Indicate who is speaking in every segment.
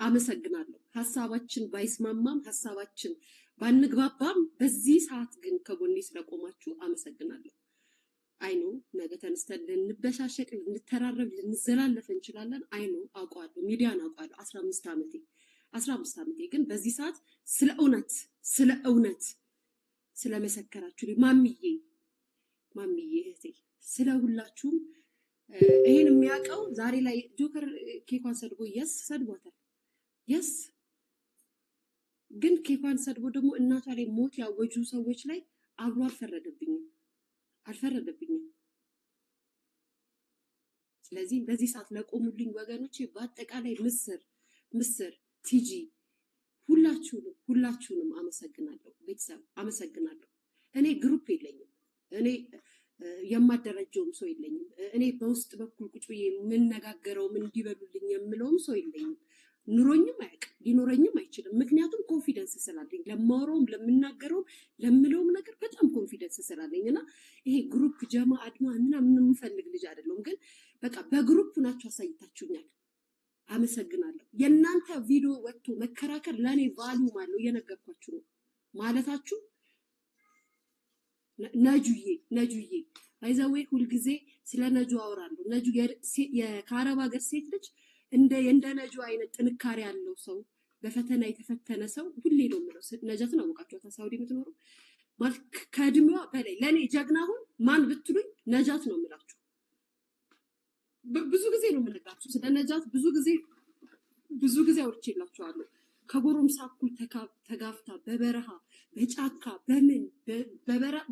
Speaker 1: አመሰግናለሁ። ሐሳባችን ባይስማማም ሐሳባችን ባንግባባም በዚህ ሰዓት ግን ከጎኔ ስለቆማችሁ አመሰግናለሁ። አይኖ ነገ ተነስተን ልንበሻሸቅ ልንተራረብ ልንዘላለፍ እንችላለን። አይኖ አውቃለሁ፣ ሚዲያን አውቃለሁ። 15 ዓመቴ ግን በዚህ ሰዓት ስለ እውነት ስለመሰከራችሁ ማሚዬ እህቴ ስለ ሁላችሁም ይሄን የሚያውቀው ዛሬ ላይ ጆከር ኬኳን ሰድቦ ሰድቧታል። ግን ኬኳን ሰድቦ ደግሞ እናቷ ላይ ሞት ያወጁ ሰዎች ላይ አብሮ አልፈረደብኝም። ስለዚህ በዚህ ሰዓት ለቆሙልኝ ወገኖቼ በአጠቃላይ ምስር ቲጂ ሁላችሁንም አመሰግናለሁ። ቤተሰብ አመሰግናለሁ። እኔ ግሩፕ የለኝም። እኔ የማደረጀውም ሰው የለኝም። እኔ በውስጥ በኩል ቁጭ ብዬ የምነጋገረው ምን እንዲበሉልኝ የምለውም ሰው የለኝም። ኑሮኝም አያውቅም፣ ሊኖረኝም አይችልም። ምክንያቱም ኮንፊደንስ ስላለኝ ለማወራውም ለምናገረውም ለምለውም ነገር በጣም ኮንፊደንስ ስላለኝ እና ይሄ ግሩፕ ጀማ አድማ ምናምን የምፈልግ ልጅ አይደለሁም። ግን በቃ በግሩፕ ናችሁ አሳይታችሁኛል። አመሰግናለሁ። የእናንተ ቪዲዮ ወጥቶ መከራከር ለእኔ ቫልዩም አለው። እየነገርኳችሁ ነው ማለታችሁ ነጁዬ አይዘዌ ሁልጊዜ ስለ ነጁ አወራለሁ። ነጁ ከአረብ ሀገር ሴት ልጅ እንደ ነጁ አይነት ጥንካሬ ያለው ሰው በፈተና የተፈተነ ሰው ሁሌ ነው የምለው። ነጃትን አወቃችኋት? ሳውዲ የምትኖረው ማለት ከእድሜዋ በላይ ለእኔ ጀግና አሁን ማን ብትሉኝ ነጃት ነው የምላችሁ። ብዙ ጊዜ ነው የምነግራችሁ ስለ ነጃት ብዙ ጊዜ አውርቼላችኋለሁ። ከጎረምሳ እኩል ተጋፍታ በበረሃ በጫካ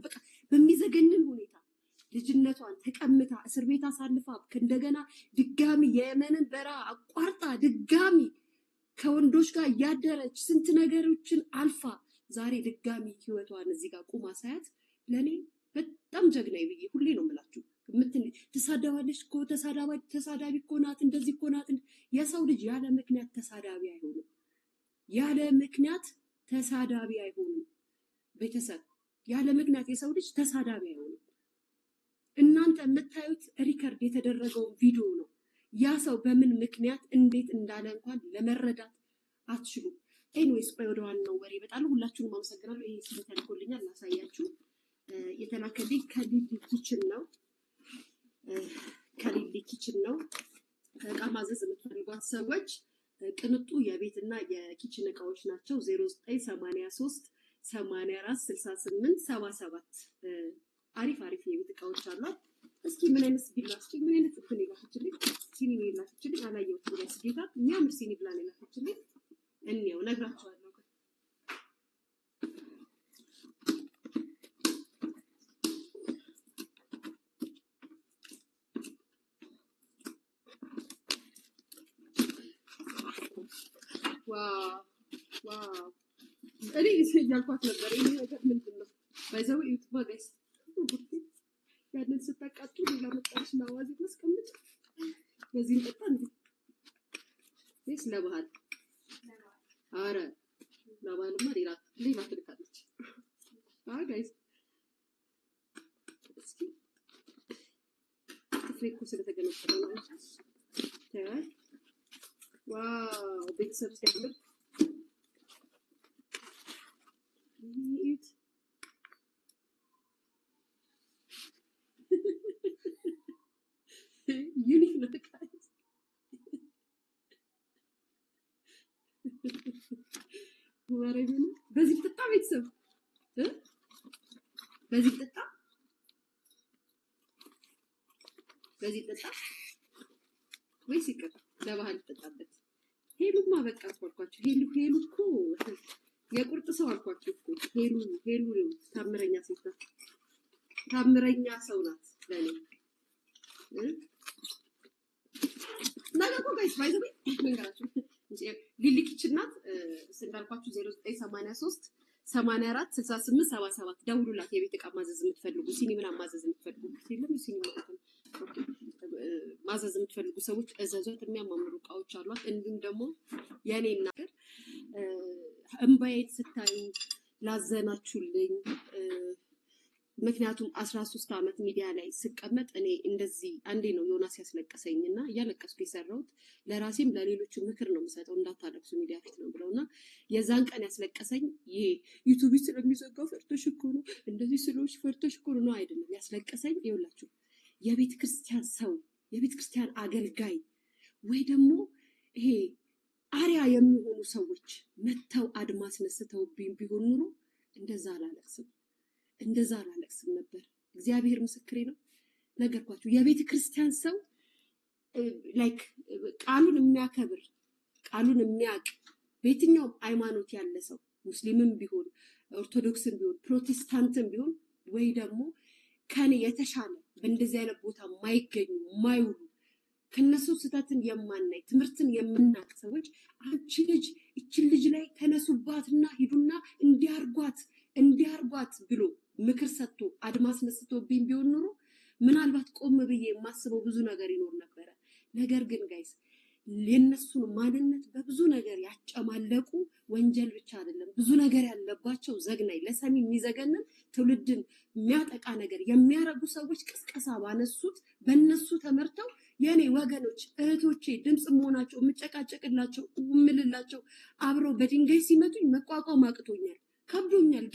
Speaker 1: በቃ በሚዘገንን ሁኔታ ልጅነቷን ተቀምታ እስር ቤት አሳልፋ እንደገና ድጋሚ የየመንን በረሃ አቋርጣ ድጋሚ ከወንዶች ጋር እያደረች ስንት ነገሮችን አልፋ ዛሬ ድጋሚ ህይወቷን እዚህ ጋር ቁማ ሳያት ለእኔ በጣም ጀግናይ ብዬ ሁሌ ነው የምላችሁ። ትሳደባለች እኮ ተሳዳቢ እኮ ናት፣ እንደዚህ እኮ ናት። የሰው ልጅ ያለ ምክንያት ተሳዳቢ አይሆንም። ቤተሰብ ያለ ምክንያት የሰው ልጅ ተሳዳቢ አይሆንም። እናንተ የምታዩት ሪከርድ የተደረገውን ቪዲዮ ነው። ያ ሰው በምን ምክንያት እንዴት እንዳለ እንኳን ለመረዳት አትችሉም። ኤኒዌይስ ወደ ዋናው ወሬ እመጣለሁ። ሁላችሁንም አመሰግናለሁ። ይሄ ስም ተልኮልኛል ላሳያችሁ። የተላከልኝ ከሊሊ ኪችን ነው። እቃ ማዘዝ የምትፈልጓት ሰዎች ቅንጡ የቤትና የኪችን እቃዎች ናቸው። 0983 84 68 77 አሪፍ የቤት እቃዎች አሏት። እስኪ ምን አይነት ምን አይነት እንትን የላከችልኝ ሲኒ ነው የላከችልኝ። አላየሁትም ጋይስ፣ ጌታ የሚያምር ሲኒ ብላ ነው የላከችልኝ። እንየው ነግራችኋለሁ። ዋው እኔ እያልኳት ነበር። ይሄ ነገር ምንድን ነው? ባይዘው ዩቲዩብ ጋይስ ያንን ስታቃጡ ሌላ መጣች ማዋዝ ማስቀምጥ በዚህ እንጠጣ እንዴ? እስ ለባህል አረ ለባህልማ ሌላ ትልካለች። ጋይስ እስኪ ትፍሬኩ ስለተገነጠለ ነው። ዋው ቤተሰብ ሲያምር ዩኒክ ነው። በዚህ ጥጣ ቤተሰብ በዚህ ጥጣ ወይስ ይቀር ለባህል ተጣጣበት። ሄሉማ በቃ አልኳችሁ። ሄሉ እኮ የቁርጥ ሰው አልኳችሁ እኮ ሄሉ ታምረኛ ሴት ናት። ታምረኛ ሰው ናት ለኔ ነገርኩ ጋይስ። ባይዘው መንገራችሁ ሊሊ ኪችን ናት። እንዳልኳችሁ 0983 84 68 77 ደውሉላት። የቤት እቃ ማዘዝ የምትፈልጉ ሲኒ ምናምን ማዘዝ የምትፈልጉ ማዘዝ የምትፈልጉ ሰዎች እዘዟት። የሚያማምሩ እቃዎች አሏት። እንዲሁም ደግሞ የኔ ነገር እንባዬን ስታዩ ላዘናችሁልኝ ምክንያቱም 13 ዓመት ሚዲያ ላይ ስቀመጥ እኔ እንደዚህ አንዴ ነው ዮናስ ያስለቀሰኝና እያለቀስኩ የሰራሁት ለራሴም ለሌሎቹ ምክር ነው የምሰጠው እንዳታለቅሱ ሚዲያ ፊት ነው ብለውና የዛን ቀን ያስለቀሰኝ ይሄ ዩቲዩብ ስለሚዘጋው ፈርተሽ እኮ ነው እንደዚህ ስለሽ ፈርተሽ እኮ ነው አይደለም ያስለቀሰኝ ይኸውላችሁ የቤተ ክርስቲያን ሰው የቤተ ክርስቲያን አገልጋይ ወይ ደግሞ ይሄ አሪያ የሚሆኑ ሰዎች መተው አድማስ ነስተውብኝ ቢሆን ኑሮ እንደዛ አላለቅስም ነበር። እግዚአብሔር ምስክሬ ነው። ነገርኳችሁ የቤተ ክርስቲያን ሰው ላይክ ቃሉን የሚያከብር ቃሉን የሚያቅ በየትኛውም ሃይማኖት ያለ ሰው ሙስሊምም ቢሆን ኦርቶዶክስም ቢሆን ፕሮቴስታንትም ቢሆን ወይ ደግሞ ከኔ የተሻለ በእንደዚህ አይነት ቦታ ማይገኙ ማይውሉ ከነሱ ስህተትን የማናይ ትምህርትን የምናቅ ሰዎች አንቺ ልጅ እቺን ልጅ ላይ ተነሱባትና ሂዱና እንዲያርጓት ብሎ ምክር ሰጥቶ አድማስ ነስቶብኝ ቢሆን ኑሮ ምናልባት ቆም ብዬ የማስበው ብዙ ነገር ይኖር ነበረ። ነገር ግን ጋይስ የነሱን ማንነት በብዙ ነገር ያጨማለቁ ወንጀል ብቻ አይደለም ብዙ ነገር ያለባቸው ዘግናይ ለሰሚ የሚዘገንን ትውልድን የሚያጠቃ ነገር የሚያረጉ ሰዎች ቅስቀሳ ባነሱት በእነሱ ተመርተው የኔ ወገኖች እህቶቼ ድምጽ መሆናቸው የምጨቃጨቅላቸው ምልላቸው አብረው በድንጋይ ሲመቱኝ መቋቋም አቅቶኛል፣ ከብዶኛል።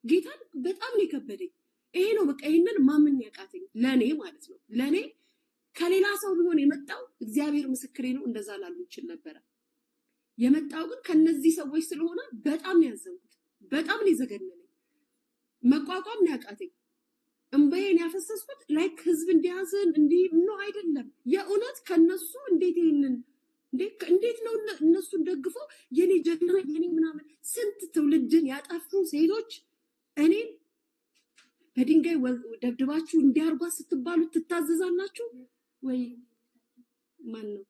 Speaker 1: ጌታን በጣም ነው የከበደኝ። ይሄ ነው በቃ ይሄንን ማምን ያቃተኝ ለኔ ማለት ነው። ለኔ ከሌላ ሰው ቢሆን የመጣው እግዚአብሔር ምስክሬ ነው እንደዛ ላሉ ይችል ነበር። የመጣው ግን ከነዚህ ሰዎች ስለሆነ በጣም ነው ያዘንኩት፣ በጣም ነው የዘገነነኝ፣ መቋቋም ነው ያቃተኝ። እንበየን ያፈሰስኩት ላይክ ህዝብ እንዲያዝን እንዲህ ነው አይደለም። የእውነት ከነሱ እንዴት ነው እነሱን ደግፎ የኔ ጀግና የኔ ምናምን ስንት ትውልድን ያጠፉ ሴቶች እኔን በድንጋይ ደብድባችሁ እንዲያርጓት ስትባሉ ትታዘዛላችሁ ወይ? ማን ነው?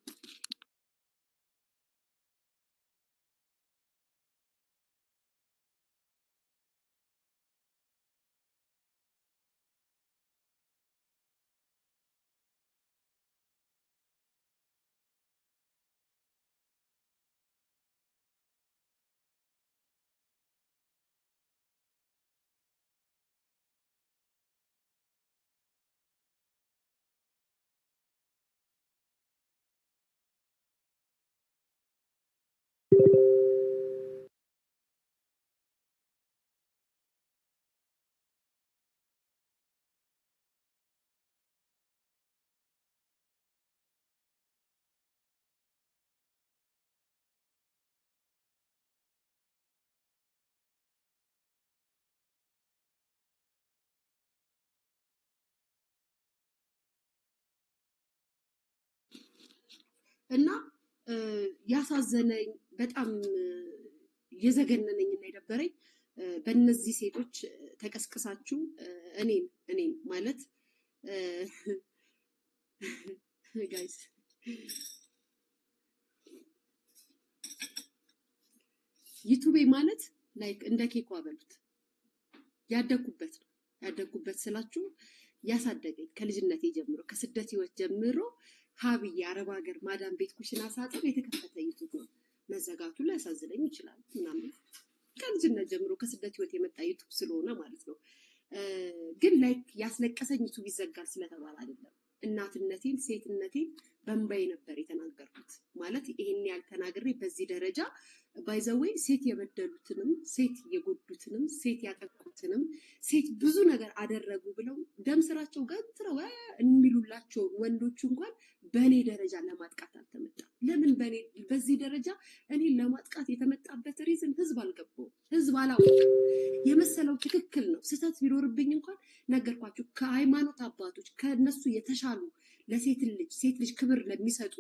Speaker 1: እና ያሳዘነኝ በጣም የዘገነነኝ እና የደበረኝ በእነዚህ ሴቶች ተቀስቅሳችሁ እኔን ማለት ጋይስ ዩቲዩብ ማለት ላይክ እንደ ኬኳ በሉት ያደኩበት ስላችሁ ያሳደገኝ ከልጅነቴ ጀምሮ ከስደት ህይወት ጀምሮ ሀብዬ አረብ ሀገር ማዳም ቤት ኩሽና ሳጥን የተከፈተ ዩቲዩብ ነው። መዘጋቱ ሊያሳዝነኝ ይችላል ምናምን ከልጅነት ጀምሮ ከስደት ህይወት የመጣ ዩቲዩብ ስለሆነ ማለት ነው። ግን ላይክ ያስለቀሰኝ ዩቲዩብ ይዘጋል ስለተባለ አይደለም። እናትነቴን ሴትነቴን በእንባዬ ነበር የተናገርኩት። ማለት ይሄን ያልተናግሬ በዚህ ደረጃ ባይዘዌይ ሴት የበደሉትንም ሴት የጎዱትንም ሴት ያጠቁትንም ሴት ብዙ ነገር አደረጉ ብለው ደም ስራቸው ገትረው የሚሉላቸው ወንዶች እንኳን በእኔ ደረጃ ለማጥቃት አልተመጣም። ለምን በዚህ ደረጃ እኔ ለማጥቃት የተመጣበት ሪዝን ህዝብ አልገባው፣ ህዝብ አላወቀም። የመሰለው ትክክል ነው። ስህተት ቢኖርብኝ እንኳን ነገርኳችሁ። ከሃይማኖት አባቶች ከነሱ የተሻሉ ሴት ልጅ ክብር ለሚሰጡ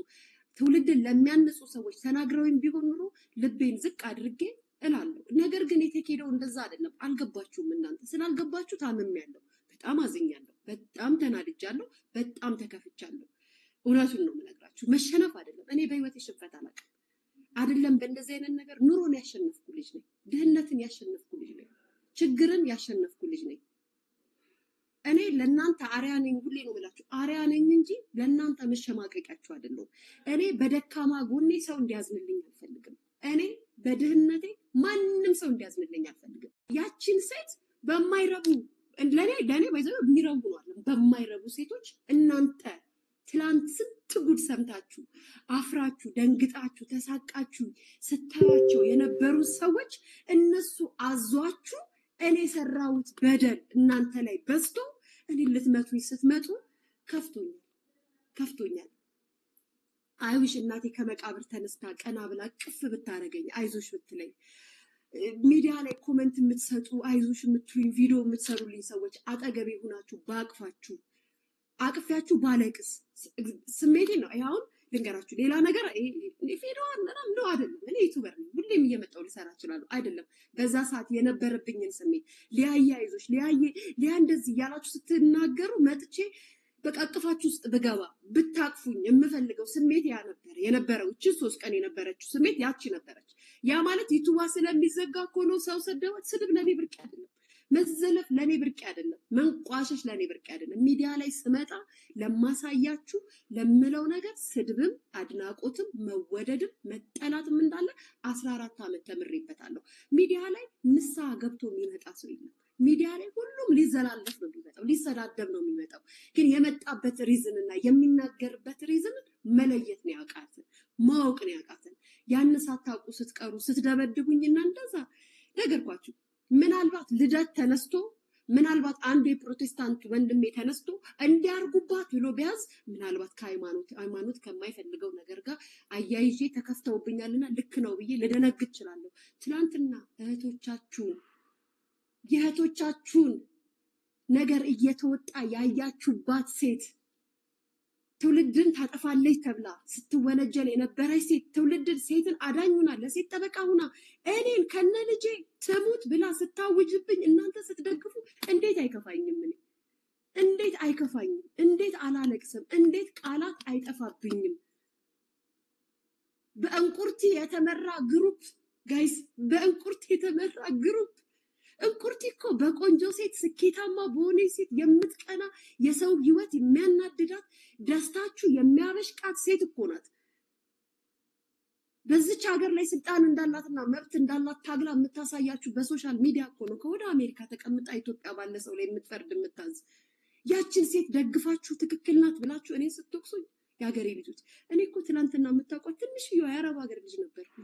Speaker 1: ትውልድን ለሚያንጹ ሰዎች ተናግረውኝ ቢሆን ኑሮ ልቤን ዝቅ አድርጌ እላለሁ። ነገር ግን የተኬደው እንደዛ አይደለም። አልገባችሁም። እናንተ ስላልገባችሁ ታምሜያለሁ፣ በጣም አዝኛለሁ፣ በጣም ተናድጃለሁ፣ በጣም ተከፍቻለሁ። እውነቱን ነው የምነግራችሁ። መሸነፍ አይደለም። እኔ በህይወት ሽንፈት አላውቅም። አይደለም በእንደዚህ አይነት ነገር ኑሮን ያሸነፍኩ ልጅ ነኝ። ድህነትን ያሸነፍኩ ልጅ ነኝ። ችግርን ያሸነፍኩ ልጅ ነኝ። እኔ ለእናንተ አርያ ነኝ። ሁሌ ነው የምላችሁ አርያ ነኝ እንጂ ለእናንተ መሸማቀቂያችሁ አይደለሁም። እኔ በደካማ ጎኔ ሰው እንዲያዝንልኝ አልፈልግም። እኔ በድህነቴ ማንም ሰው እንዲያዝንልኝ አልፈልግም። ያቺን ሴት በማይረቡ ለኔ ባይዘው የሚረቡ ነው በማይረቡ ሴቶች እናንተ ትላንት ስንት ጉድ ሰምታችሁ አፍራችሁ ደንግጣችሁ ተሳቃችሁ ስታዩቸው የነበሩ ሰዎች እነሱ አዟችሁ እኔ ሰራሁት በደል እናንተ ላይ በዝቶ እኔ ልትመቱኝ ስትመጡ ከፍቶኛል። አይውሽ እናቴ ከመቃብር ተነስታ ቀና ብላ ቅፍ ብታረገኝ አይዞሽ ብትለኝ ሚዲያ ላይ ኮሜንት የምትሰጡ አይዞሽ የምትሉኝ ቪዲዮ የምትሰሩልኝ ሰዎች አጠገቤ ሆናችሁ ባቅፋችሁ አቅፊያችሁ ባለቅስ ስሜቴ ነው። አሁን ልንገራችሁ ሌላ ነገር ቪዲዮ ነው አይደለም። እኔ ዩቲዩበር ነኝ፣ ሁሌም እየመጣሁ ልሰራ እችላለሁ አይደለም። በዛ ሰዓት የነበረብኝን ስሜት ሊያየ አይዞሽ ሊያ እንደዚህ እያላችሁ ስትናገሩ መጥቼ በቃ አቅፋችሁ ውስጥ ብገባ ብታቅፉኝ የምፈልገው ስሜት ያ ነበር የነበረው። እቺ 3 ቀን የነበረችው ስሜት ያቺ ነበረች። ያ ማለት ዩቲዩብ ስለሚዘጋ እኮ ነው ሰው ሰደወት። ስድብ ለኔ ብርቅ አይደለም። መዘለፍ ለኔ ብርቅ አይደለም። መንቋሸሽ ለኔ ብርቅ አይደለም። ሚዲያ ላይ ስመጣ ለማሳያችሁ ለምለው ነገር ስድብም አድናቆትም መወደድም መጠላትም እንዳለ 14 ዓመት ተምሬበታለሁ። ሚዲያ ላይ ንስሐ ገብቶ የሚመጣ ሰው የለም። ሚዲያ ላይ ሁሉም ሊዘላለፍ ነው የሚመጣው፣ ሊሰዳደብ ነው የሚመጣው። ግን የመጣበት ሪዝን እና የሚናገርበት ሪዝን መለየት ነው ያቃተን፣ ማወቅ ነው ያቃተን። ያን ሳታውቁ ስትቀሩ ስትደበድቡኝና እንደዛ ነገርኳችሁ። ምናልባት ልደት ተነስቶ ምናልባት አንድ የፕሮቴስታንት ወንድሜ ተነስቶ እንዲያርጉባት ብሎ ቢያዝ ምናልባት ከሃይማኖት ከማይፈልገው ነገር ጋር አያይዤ ተከፍተውብኛልና ልክ ነው ብዬ ልደነግጥ እችላለሁ። ትናንትና የእህቶቻችሁን ነገር እየተወጣ ያያችሁባት ሴት ትውልድን ታጠፋለች ተብላ ስትወነጀል የነበረች ሴት ትውልድን ሴትን አዳኙና ለሴት ጠበቃ ሁና እኔን ከነ ልጄ ትሙት ብላ ስታውጅብኝ እናንተ ስትደግፉ እንዴት አይከፋኝም? እንዴት አይከፋኝም? እንዴት አላለቅስም? እንዴት ቃላት አይጠፋብኝም? በእንቁርቲ የተመራ ግሩፕ ጋይስ፣ በእንቁርቲ የተመራ ግሩፕ። እንቁርቲ እኮ በቆንጆ ሴት ስኬታማ በሆነ ሴት የምትቀና የሰው ህይወት የሚያናድዳት ደስታችሁ የሚያበሽቃት ሴት እኮ ናት። በዚች ሀገር ላይ ስልጣን እንዳላትና መብት እንዳላት ታግላ የምታሳያችሁ በሶሻል ሚዲያ እኮ ነው። ከወደ አሜሪካ ተቀምጣ ኢትዮጵያ ባለ ሰው ላይ የምትፈርድ የምታዝ ያችን ሴት ደግፋችሁ ትክክል ናት ብላችሁ እኔ ስትወቅሱኝ የሀገሬ ልጆች፣ እኔ እኮ ትናንትና የምታውቋት ትንሽዬ የአረብ ሀገር ልጅ ነበርኩ።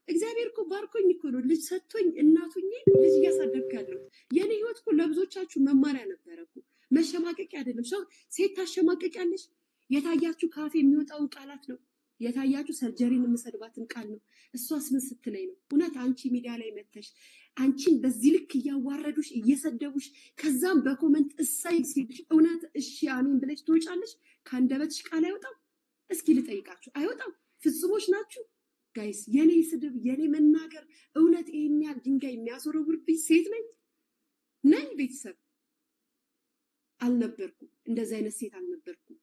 Speaker 1: እግዚአብሔር እኮ ባርኮኝ እኮ ነው ልጅ ሰጥቶኝ እናቱኝ ልጅ እያሳደግኩ ያለሁት። የኔ ህይወት እኮ ለብዙዎቻችሁ መማሪያ ነበረ እኮ፣ መሸማቀቂያ አይደለም። ሴት ታሸማቀቂያለሽ። የታያችሁ ካፌ የሚወጣው ቃላት ነው የታያችሁ። ሰርጀሪን የምሰድባትን ቃል ነው። እሷስ ምን ስትለኝ ነው? እውነት አንቺ ሚዲያ ላይ መተሽ አንቺን በዚህ ልክ እያዋረዱሽ እየሰደቡሽ፣ ከዛም በኮመንት እሳይ ሲልሽ እውነት እሺ አሜን ብለሽ ትወጫለሽ? ከአንደበትሽ ቃል አይወጣም? እስኪ ልጠይቃችሁ፣ አይወጣም? ፍጹሞች ናችሁ ጋይስ። የኔ ስድብ የኔ መናገር እውነት ይሄን ያህል ድንጋይ የሚያስወረውርብኝ ሴት ነኝ? ቤተሰብ አልነበርኩም። እንደዚህ አይነት ሴት አልነበርኩም።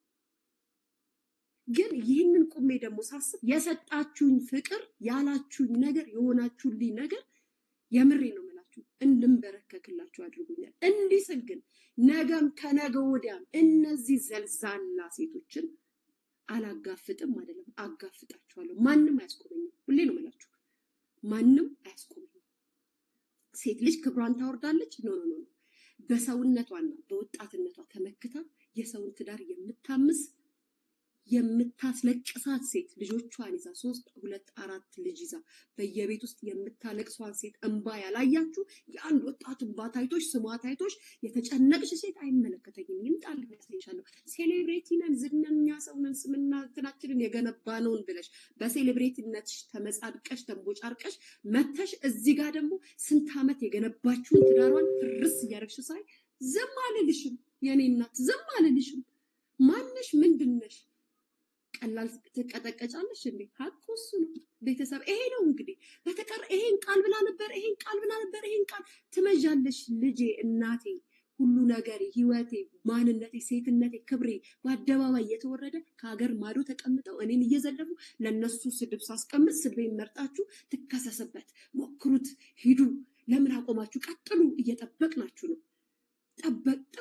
Speaker 1: ግን ይህንን ቁሜ ደግሞ ሳስብ የሰጣችሁኝ ፍቅር፣ ያላችሁኝ ነገር፣ የሆናችሁልኝ ነገር የምሬ ነው የምላችሁ እንድንበረከክላችሁ አድርጎኛል። እንዲህ ስል ግን ነገም ከነገ ወዲያም እነዚህ ዘልዛላ ሴቶችን አላጋፍጥም አይደለም፣ አጋፍጣችኋለሁ። ማንም አያስቆመኝም። ሁሌ ነው የምላችሁ፣ ማንም አያስቆመኝም። ሴት ልጅ ክብሯን ታወርዳለች። ኖ በሰውነቷና በወጣትነቷ ተመክታ የሰውን ትዳር የምታምስ የምታስለቅሳት ሴት ልጆቿን ይዛ 3 2 4 ልጅ ይዛ በየቤት ውስጥ የምታለቅሷን ሴት እንባ ያላያችሁ የአንድ ወጣት እንባ ታይቶሽ ስሟ ታይቶሽ የተጨነቅሽ ሴት አይመለከተኝም። ይምጣል ያስይሻለሁ። ሴሌብሬቲ ነን፣ ዝነኛ ሰው ነን፣ ስምና እንትናችንን የገነባነውን ብለሽ በሴሌብሬቲነትሽ ተመጻድቀሽ ተንቦጫርቀሽ መተሽ እዚህ ጋር ደግሞ ስንት ዓመት የገነባችሁን ትዳሯን ፍርስ እያደረግሽ ሳይ ዝም አልልሽም። የኔ እናት ዝም አልልሽም። ማነሽ? ምንድነሽ? ቀላል ትቀጠቀጫለሽ እንዴ? ሀቁ እሱ ነው ቤተሰብ። ይሄ ነው እንግዲህ። በተቀር ይሄን ቃል ብላ ነበር፣ ይሄን ቃል ትመዣለሽ። ልጄ፣ እናቴ፣ ሁሉ ነገር፣ ህይወቴ፣ ማንነቴ፣ ሴትነቴ፣ ክብሬ በአደባባይ እየተወረደ ከሀገር ማዶ ተቀምጠው እኔን እየዘለፉ ለነሱ ስድብ ሳስቀምጥ ስድቤን መርጣችሁ ትከሰስበት፣ ሞክሩት፣ ሂዱ። ለምን አቆማችሁ? ቀጥሉ። እየጠበቅናችሁ ነው።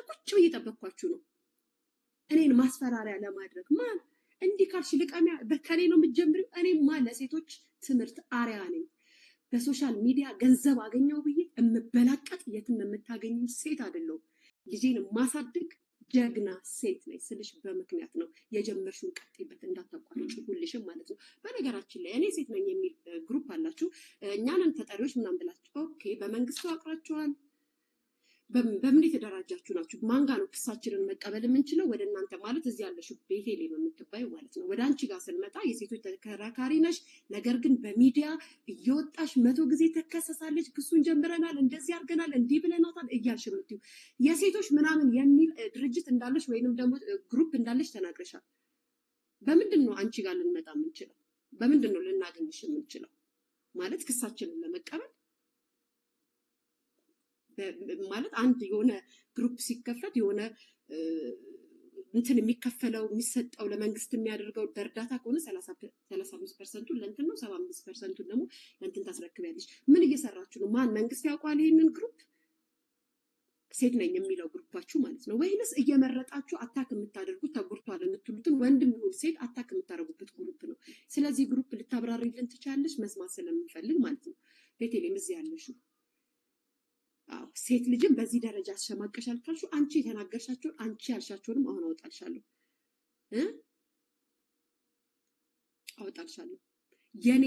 Speaker 1: ቁጭ ብዬ እየጠበቅኳችሁ ነው። እኔን ማስፈራሪያ ለማድረግ ማን እንዲህ ካልሽ ልቀሚያ በከሌ ነው የምትጀምሪው? እኔማ ለሴቶች ትምህርት አርያ ነኝ። በሶሻል ሚዲያ ገንዘብ አገኘው ብዬ እምበላቀጥ የትም የምታገኝ ሴት አይደለሁም። ልጄን ማሳድግ ጀግና ሴት ነኝ ስልሽ በምክንያት ነው። የጀመርሽውን ቀጥይበት እንዳታቋርጪ ሁልሽም ማለት ነው። በነገራችን ላይ እኔ ሴት ነኝ የሚል ግሩፕ አላችሁ፣ እኛንን ተጠሪዎች ምናምን ብላችሁ ኦኬ፣ በመንግስት ተዋቅራችኋል። በምን የተደራጃችሁ ናችሁ? ማንጋ ነው ክሳችንን መቀበል የምንችለው? ወደ እናንተ ማለት እዚህ ያለሽው ቤቴሌም የምትባዩ ማለት ነው። ወደ አንቺ ጋር ስንመጣ የሴቶች ተከራካሪ ነሽ፣ ነገር ግን በሚዲያ እየወጣሽ 100 ጊዜ ተከሰሳለች፣ ክሱን ጀምረናል፣ እንደዚህ አድርገናል፣ እንዲህ ብለናታል እያልሽ የምትይው የሴቶች ምናምን የሚል ድርጅት እንዳለሽ ወይንም ደግሞ ግሩፕ እንዳለሽ ተናግረሻል። በምንድን ነው አንቺ ጋር ልንመጣ የምንችለው? በምንድን ነው ልናገኝሽ የምንችለው? ማለት ክሳችንን ለመቀበል ማለት አንድ የሆነ ግሩፕ ሲከፈት የሆነ እንትን የሚከፈለው የሚሰጠው ለመንግስት የሚያደርገው በእርዳታ ከሆነ 35% ለእንትን ነው፣ 75% ደግሞ ለእንትን ታስረክቢያለሽ። ምን እየሰራችሁ ነው? ማን መንግስት ያውቋል ይሄንን ግሩፕ? ሴት ነኝ የሚለው ግሩፓችሁ ማለት ነው። ወይንስ እየመረጣችሁ አታክ የምታደርጉት ተጉርቷል የምትሉትን ወንድም ይሁን ሴት አታክ የምታደርጉበት ግሩፕ ነው። ስለዚህ ግሩፕ ልታብራሪልን ትችላለሽ? መስማት ስለምንፈልግ ማለት ነው። ቤቴሌም እዚህ ያለሽው ሴት ልጅም በዚህ ደረጃ አሸማቀሻል ካልሽው አንቺ የተናገርሻቸውን አንቺ ያልሻቸውንም አሁን አወጣልሻለሁ። የኔ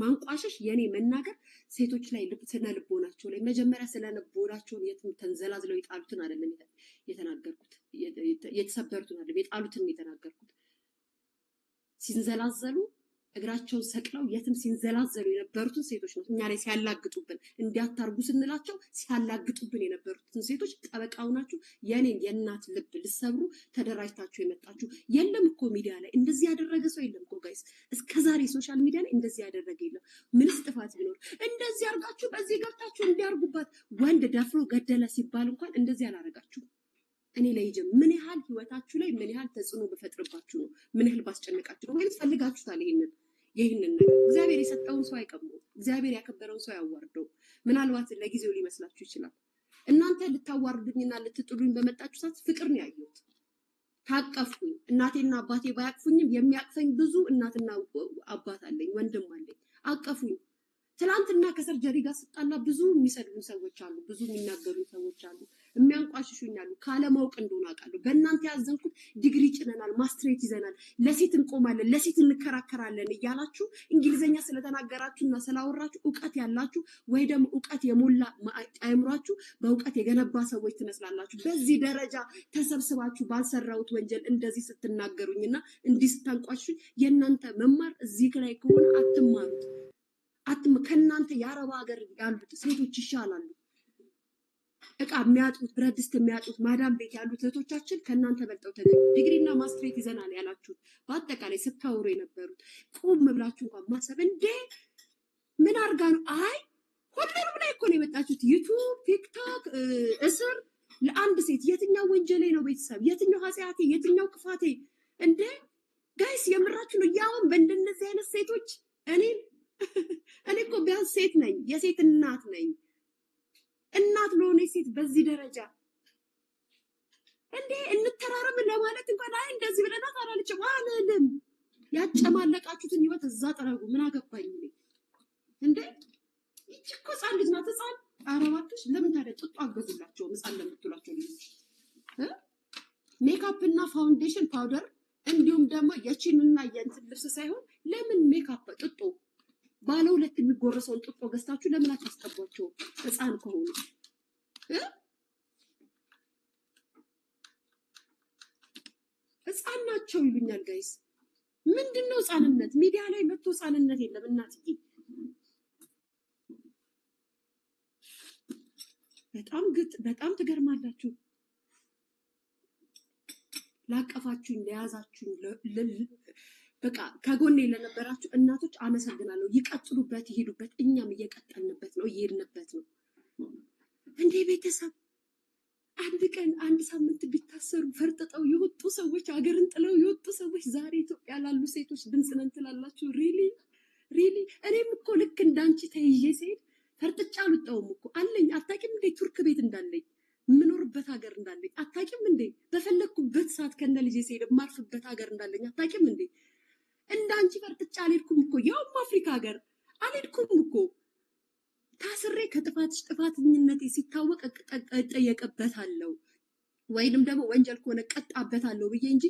Speaker 1: ማንቋሸሽ የኔ መናገር ሴቶች ላይ ስነ ልቦናቸው ላይ መጀመሪያ ስለ ልቦናቸውን የትም ተንዘላዝለው የጣሉትን አይደለም የተናገርኩት፣ የተሰበሩትን አይደለም የጣሉትን የተናገርኩት። ሲንዘላዘሉ እግራቸውን ሰቅለው የትም ሲንዘላዘሉ የነበሩትን ሴቶች ነው እኛ ላይ ሲያላግጡብን፣ እንዲያታርጉ ስንላቸው ሲያላግጡብን የነበሩትን ሴቶች ጠበቃው ናችሁ። የኔን የእናት ልብ ልሰብሩ ተደራጅታችሁ የመጣችሁ የለም እኮ ሚዲያ ላይ እንደዚህ ያደረገ ሰው የለም እኮ ጋይስ። እስከዛሬ ሶሻል ሚዲያ ላይ እንደዚህ ያደረገ የለም። ምንስ ጥፋት ቢኖር እንደዚህ አርጋችሁ በዚህ ገብታችሁ እንዲያርጉባት። ወንድ ደፍሮ ገደለ ሲባል እንኳን እንደዚህ አላረጋችሁ። እኔ ላይ ምን ያህል ህይወታችሁ ላይ ምን ያህል ተጽዕኖ በፈጥርባችሁ ነው? ምን ያህል ባስጨነቃችሁ ነው? ወይስ ፈልጋችሁታል? ይህንን ነገር እግዚአብሔር የሰጠውን ሰው አይቀሙም። እግዚአብሔር ያከበረውን ሰው ያዋርደው። ምናልባት ለጊዜው ሊመስላችሁ ይችላል። እናንተ ልታዋርዱኝና ልትጥሉኝ በመጣችሁ ሰዓት ፍቅር ነው ያየሁት። ታቀፍኩኝ። እናቴና አባቴ ባያቅፉኝም የሚያቅፈኝ ብዙ እናትና አባት አለኝ፣ ወንድም አለኝ። አቀፉኝ። ትላንትና ከሰርጀሪ ጋር ስጣላ ብዙ የሚሰድቡኝ ሰዎች አሉ፣ ብዙ የሚናገሩኝ ሰዎች አሉ፣ የሚያንቋሽሹኝ አሉ። ካለማወቅ እንደሆነ አውቃለሁ። በእናንተ ያዘንኩት ዲግሪ ጭነናል፣ ማስትሬት ይዘናል፣ ለሴት እንቆማለን፣ ለሴት እንከራከራለን እያላችሁ እንግሊዘኛ ስለተናገራችሁና ስላወራችሁ እውቀት ያላችሁ ወይ ደግሞ እውቀት የሞላ አእምሯችሁ በእውቀት የገነባ ሰዎች ትመስላላችሁ። በዚህ ደረጃ ተሰብስባችሁ ባልሰራሁት ወንጀል እንደዚህ ስትናገሩኝና እንዲህ ስታንቋሽሹኝ የእናንተ መማር እዚህ ላይ ከሆነ አትማሩት። ከእናንተ የአረብ ሀገር ያሉት ሴቶች ይሻላሉ። እቃ የሚያጡት ብረት ድስት የሚያጡት ማዳም ቤት ያሉት እህቶቻችን ከእናንተ በልጠው ተገኙ። ዲግሪና ማስትሬት ይዘናል ያላችሁት በአጠቃላይ ስታወሩ የነበሩት ቆም ብላችሁ እንኳን ማሰብ እንዴ ምን አርጋ ነው? አይ ሁሉንም ላይ እኮ ነው የመጣችሁት። ዩቱብ፣ ቲክቶክ፣ እስር ለአንድ ሴት የትኛው ወንጀሌ ነው? ቤተሰብ የትኛው ኃጢአቴ፣ የትኛው ክፋቴ? እንዴ ጋይስ የምራችሁ ነው? ያውን በእንደነዚህ አይነት ሴቶች እኔ እኮ ቢያንስ ሴት ነኝ፣ የሴት እናት ነኝ። እናት ለሆነ ሴት በዚህ ደረጃ እንዴ እንተራረም ለማለት እንኳን አይ እንደዚህ ብለናት አላለችም አልልም። ያጨማለቃችሁትን ህይወት እዛ ጠረጉ። ምን አገባኝ እንዴ? ይቺ እኮ ህፃን ልጅ ናት። ህፃን አረባቶች ለምን ታዲያ ጥጡ አገዙላቸው? ህፃን ለምትሏቸው ልጆች ሜካፕ እና ፋውንዴሽን ፓውደር እንዲሁም ደግሞ የቺንና የእንትን ልብስ ሳይሆን ለምን ሜካፕ ጥጦ ባለ ሁለት የሚጎረሰውን ጥጦ ገዝታችሁ ለምን አታስቀቧቸው? ህፃን ከሆኑ ህፃን ናቸው ይሉኛል ጋይስ። ምንድነው ህፃንነት? ሚዲያ ላይ መጥቶ ህፃንነት የለም እናትዬ። በጣም ትገርማላችሁ። ላቀፋችሁኝ፣ ለያዛችሁኝ፣ በቃ ከጎኔ ለነበራችሁ እናቶች አመሰግናለሁ። ይቀጥሉበት፣ ይሄዱበት። እኛም እየቀጠልንበት ነው፣ እየሄድንበት ነው። እንዴ ቤተሰብ አንድ ቀን አንድ ሳምንት ቢታሰሩ ፈርጥጠው የወጡ ሰዎች፣ ሀገርን ጥለው የወጡ ሰዎች ዛሬ ኢትዮጵያ ላሉ ሴቶች ድምፅ ነን ትላላችሁ? ሪሊ እኔም እኮ ልክ እንዳንቺ ተይዤ ስሄድ ፈርጥጫ አልወጣሁም እኮ አለኝ። አታውቂም እንዴ ቱርክ ቤት እንዳለኝ የምኖርበት ሀገር እንዳለኝ አታውቂም እንዴ? በፈለግኩበት ሰዓት ከነ ልጄ ስሄድ የማርፍበት ሀገር እንዳለኝ አታውቂም እንዴ? እንዳንቺ ፈርጥጫ አልሄድኩም እኮ ያውም አፍሪካ ሀገር አልሄድኩም እኮ። ታስሬ ከጥፋትሽ ጥፋተኝነቴ ሲታወቅ እጠየቅበታለሁ ወይንም ደግሞ ወንጀል ከሆነ ቀጣበታለሁ ብዬ እንጂ